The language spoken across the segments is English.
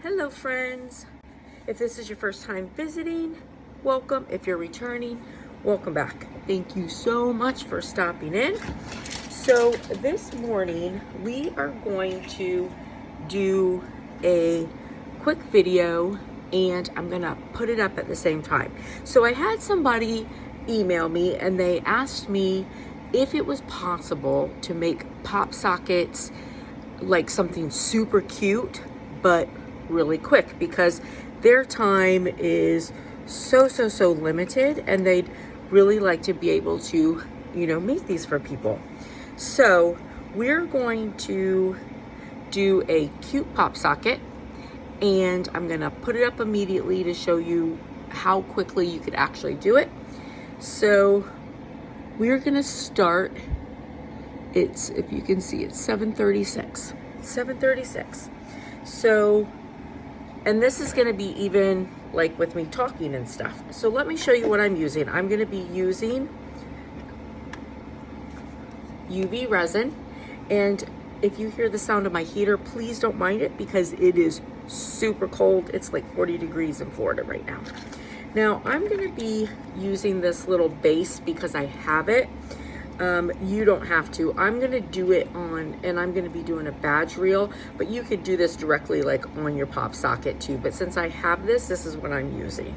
Hello friends, if this is your first time visiting, welcome. If you're returning, welcome back. Thank you so much for stopping in. So this morning we are going to do a quick video and I'm gonna put it up at the same time. So I had somebody email me and they asked me if it was possible to make pop sockets like something super cute but really quick, because their time is so limited and they'd really like to be able to, make these for people. So we're going to do a cute pop socket and I'm gonna put it up immediately to show you how quickly you could actually do it. So we're gonna start, if you can see, it's 7:36. So, and this is gonna be even like with me talking and stuff. So let me show you what I'm using. I'm gonna be using UV resin. And if you hear the sound of my heater, please don't mind it because it is super cold. It's like 40 degrees in Florida right now. Now I'm gonna be using this little base because I have it. You don't have to. I'm gonna do it on, and I'm gonna be doing a badge reel, but you could do this directly like on your pop socket too. But since I have this is what I'm using.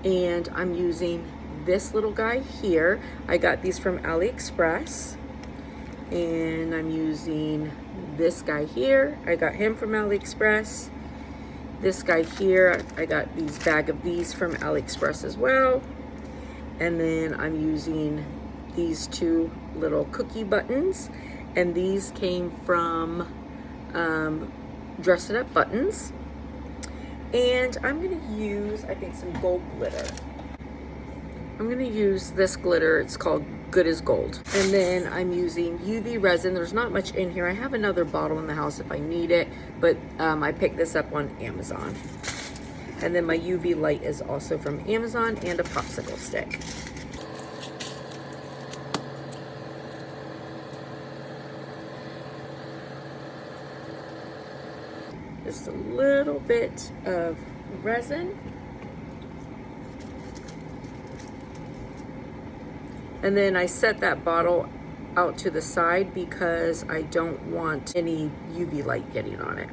And I'm using this little guy here. I got these from AliExpress. And I'm using this guy here. I got him from AliExpress. This guy here, I got these bag of these from AliExpress as well. And then I'm using these two little cookie buttons, and these came from Dress It Up Buttons. And I'm gonna use, I think, some gold glitter. I'm gonna use this glitter, it's called Good as Gold. And then I'm using UV resin. There's not much in here. I have another bottle in the house if I need it, but I picked this up on Amazon. And then my UV light is also from Amazon, and a popsicle stick. Just a little bit of resin. And then I set that bottle out to the side because I don't want any UV light getting on it.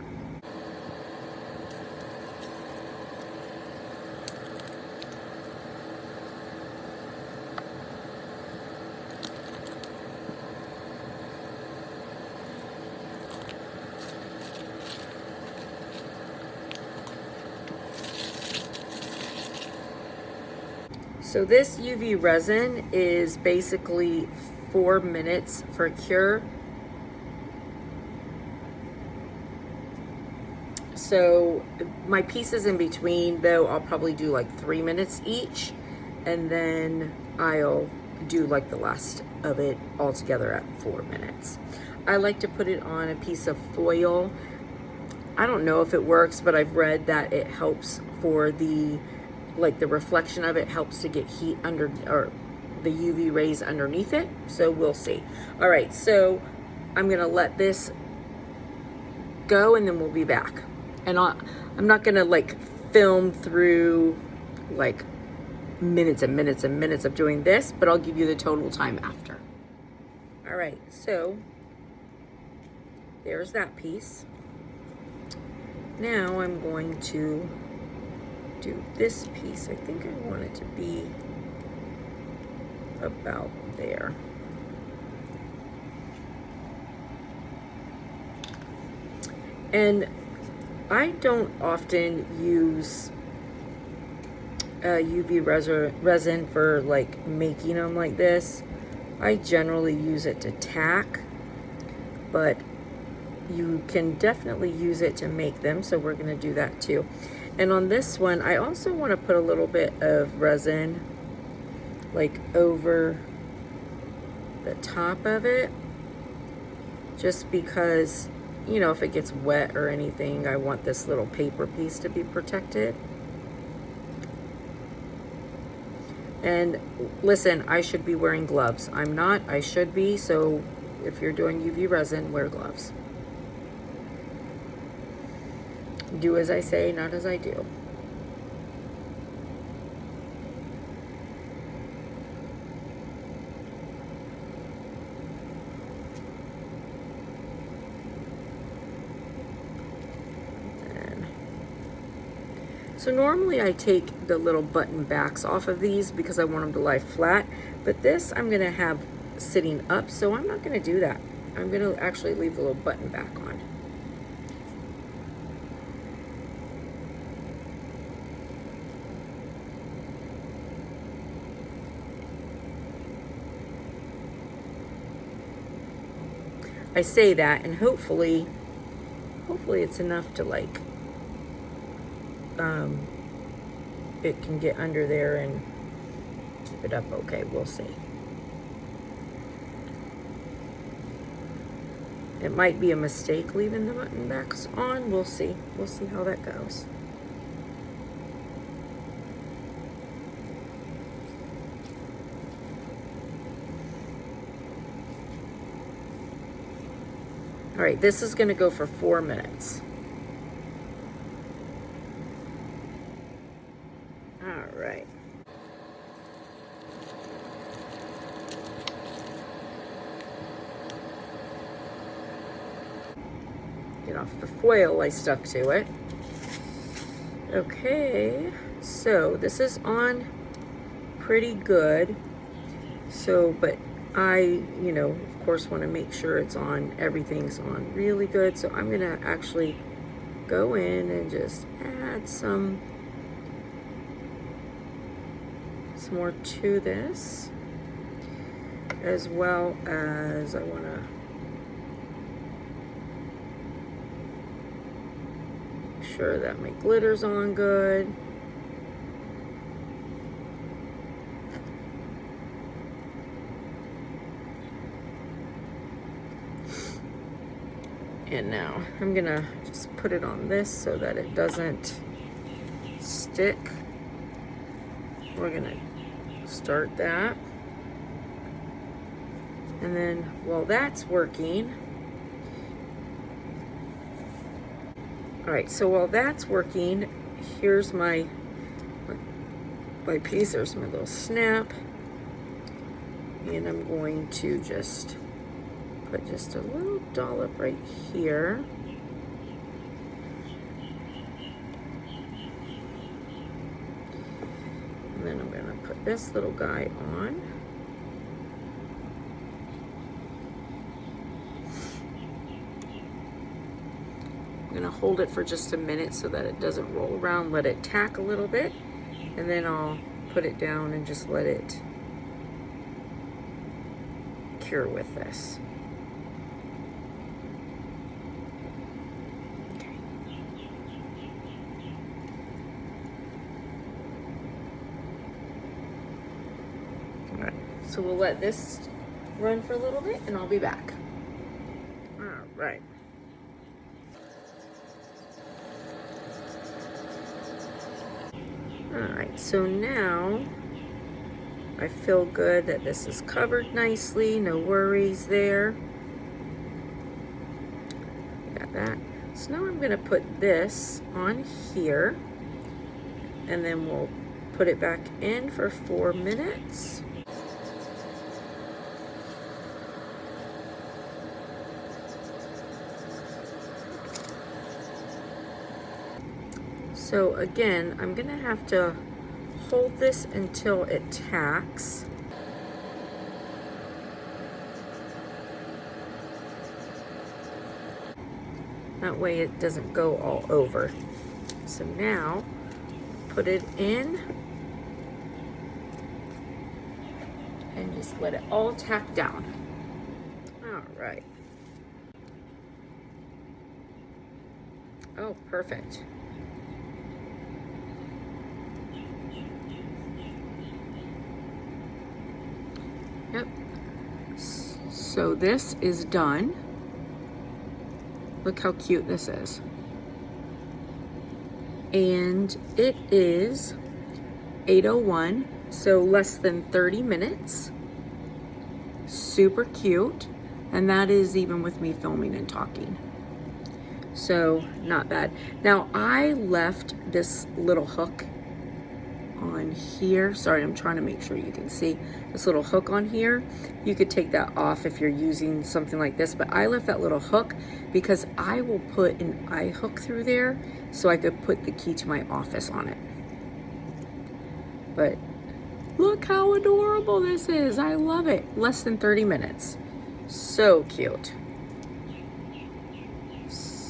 So this UV resin is basically 4 minutes for a cure. So my pieces in between, though, I'll probably do like 3 minutes each, and then I'll do like the last of it all together at 4 minutes. I like to put it on a piece of foil. I don't know if it works, but I've read that it helps for the reflection of it helps to get heat under, or the UV rays underneath it. So we'll see. All right, so I'm gonna let this go and then we'll be back. And I'm not gonna like film through like minutes and minutes and minutes of doing this, but I'll give you the total time after. All right, so there's that piece. Now I'm going to do this piece. I think I want it to be about there. And I don't often use UV resin for like making them like this. I generally use it to tack, but you can definitely use it to make them, so we're gonna do that too. And on this one, I also want to put a little bit of resin like over the top of it, just because, if it gets wet or anything, I want this little paper piece to be protected. And listen, I should be wearing gloves. I'm not, I should be, so if you're doing UV resin, wear gloves. Do as I say, not as I do. So normally I take the little button backs off of these because I want them to lie flat, but this I'm gonna have sitting up, so I'm not gonna do that. I'm gonna actually leave the little button back on. I say that, and hopefully it's enough to like, it can get under there and keep it up okay. We'll see. It might be a mistake leaving the button backs on. We'll see. We'll see how that goes. All right, this is gonna go for 4 minutes. All right. Get off the foil, I stuck to it. Okay, so this is on pretty good. So, but I, of course want to make sure it's on, everything's on really good. So I'm gonna actually go in and just add some more to this, as well as I want to make sure that my glitter's on good. And now I'm gonna just put it on this so that it doesn't stick. We're gonna start that. And then while that's working, all right, so while that's working, here's my piece. There's my little snap. And I'm going to just put just a little dollop right here. And then I'm gonna put this little guy on. I'm gonna hold it for just a minute so that it doesn't roll around, let it tack a little bit, and then I'll put it down and just let it cure with this. So we'll let this run for a little bit and I'll be back. All right. All right, so now I feel good that this is covered nicely, no worries there. Got that. So now I'm gonna put this on here and then we'll put it back in for 4 minutes. So again, I'm gonna have to hold this until it tacks. That way it doesn't go all over. So now, put it in and just let it all tack down. All right. Oh, perfect. Yep. So this is done. Look how cute this is. And it is 8:01, so less than 30 minutes. Super cute. And that is even with me filming and talking. So not bad. Now I left this little hook on here. Sorry, I'm trying to make sure you can see this little hook on here. You could take that off if you're using something like this, but I left that little hook because I will put an eye hook through there so I could put the key to my office on it. But look how adorable this is. I love it. Less than 30 minutes. So cute.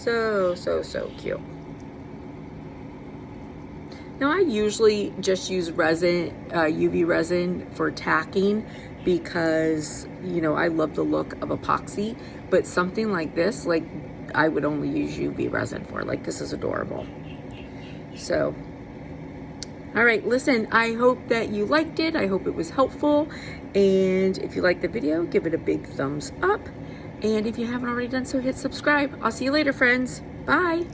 So cute. Now I usually just use resin, UV resin for tacking because, you know, I love the look of epoxy, but something like this, like I would only use UV resin for. Like this is adorable. So, all right, listen, I hope that you liked it. I hope it was helpful. And if you liked the video, give it a big thumbs up. And if you haven't already done so, hit subscribe. I'll see you later, friends. Bye.